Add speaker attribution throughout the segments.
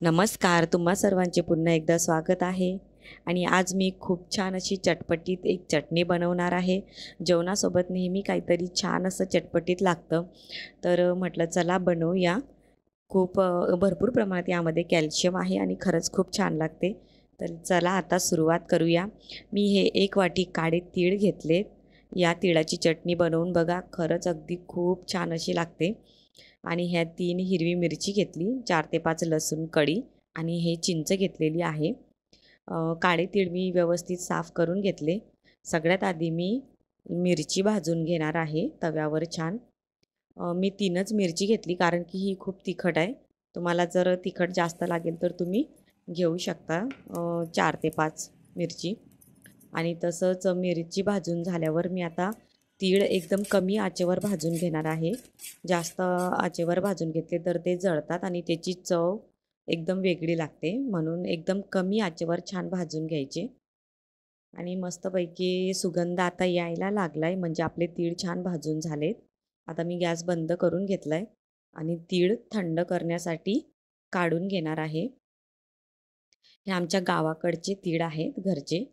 Speaker 1: नमस्कार. तुम्हा सर्वांचे पुन्हा एकदा स्वागत आहे. आणि आज मी खूप छान अशी चटपटीत एक चटणी बनवणार आहे. जेवणासोबत नेहमी काहीतरी छान असं चटपटीत लागतं. तर म्हटलं चला बनवूया. भरपूर प्रमाणात यामध्ये कॅल्शियम आहे आणि खरंच खूप छान लागते. तर चला आता सुरुवात करूया. मी हे 1 वाटी काळे तीळ घेतलेत. या तिळाची चटणी बनवून बघा, खरंच अगदी खूप छान अशी लागते. आणि ह्या 3 हिरवी मिरची घेतली, 4 ते 5 लसूण कढी आणि हे चिंच घेतलेली आहे. काळे तीळ मी व्यवस्थित साफ करून घेतले. सगळ्यात आधी मी मिरची भाजून घेणार आहे तव्यावर छान. मी 3च मिरची घेतली कारण की ही खूप तिखट आहे. तुम्हाला जर तिखट जास्त लागेल तर तुम्ही घेऊ शकता 4 ते 5 मिरची. आणि तसंच मिरची भाजून झाल्यावर मी आता तीळ एकदम कमी आचेवर भाजून घेणार आहे. जास्त आचेवर भाजून घेतले तर ते जळतात आणि त्याची चव एकदम वेगळी लागते. म्हणून एकदम कमी आचेवर छान भाजून घ्यायचे. आणि मस्तपैकी सुगंध आता यायला लागलाय म्हणजे आपले तीळ छान भाजून झालेत. आता मी गॅस बंद करून घेतलाय आणि तीळ थंड करण्यासाठी काढून घेणार आहे. हे आमच्या गावाकडचे तीळ आहेत घरचे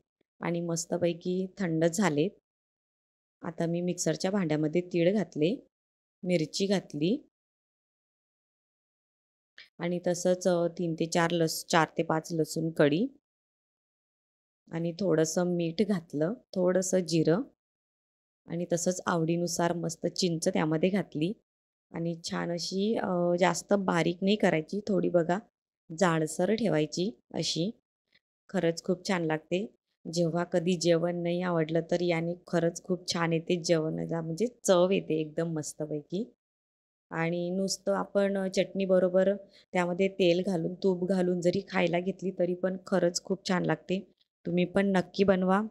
Speaker 1: आणि मस्तपैकी थंड झालेत. आता मी मिक्सरच्या भांड्यामध्ये तीळ घातले, मिरची घातली आणि तसंच 3 ते 4 ते 5 लसूण कढी आणि थोडंसं मीठ घातलं, थोडंसं जिरं आणि तसंच आवडीनुसार मस्त चिंच त्यामध्ये घातली आणि छान अशी जास्त बारीक नाही करायची, थोडी बघा जाडसर ठेवायची अशी. खरंच खूप छान लागते. जेव्हा कधी जेवण नाही आवडलं तर याने खरंच खूप छान येते जेवणाला म्हणजे चव येते एकदम मस्तपैकी. आणि नुसतं आपण चटणीबरोबर त्यामध्ये तेल घालून, तूप घालून जरी खायला घेतली तरी पण खरंच खूप छान लागते. तुम्ही पण नक्की बनवा.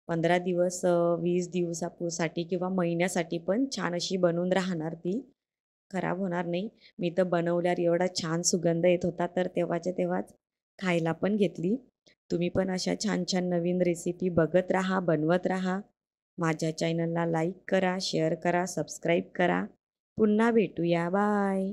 Speaker 1: 15 दिवस 20 दिवसासाठी किंवा महिन्यासाठी पण छान अशी बनून राहणार ती. खराब होणार नाही. मी तर बनवल्यावर एवढा छान सुगंध येत होता तर तेव्हाच्या तेव्हाच खायला पण घेतली. तुम्ही पण अशा छान-छान नवीन रेसिपी बघत राहा, बनवत राहा. माझ्या चॅनलला लाईक करा, शेअर करा, सबस्क्राईब करा. पुन्हा भेटूया. बाय.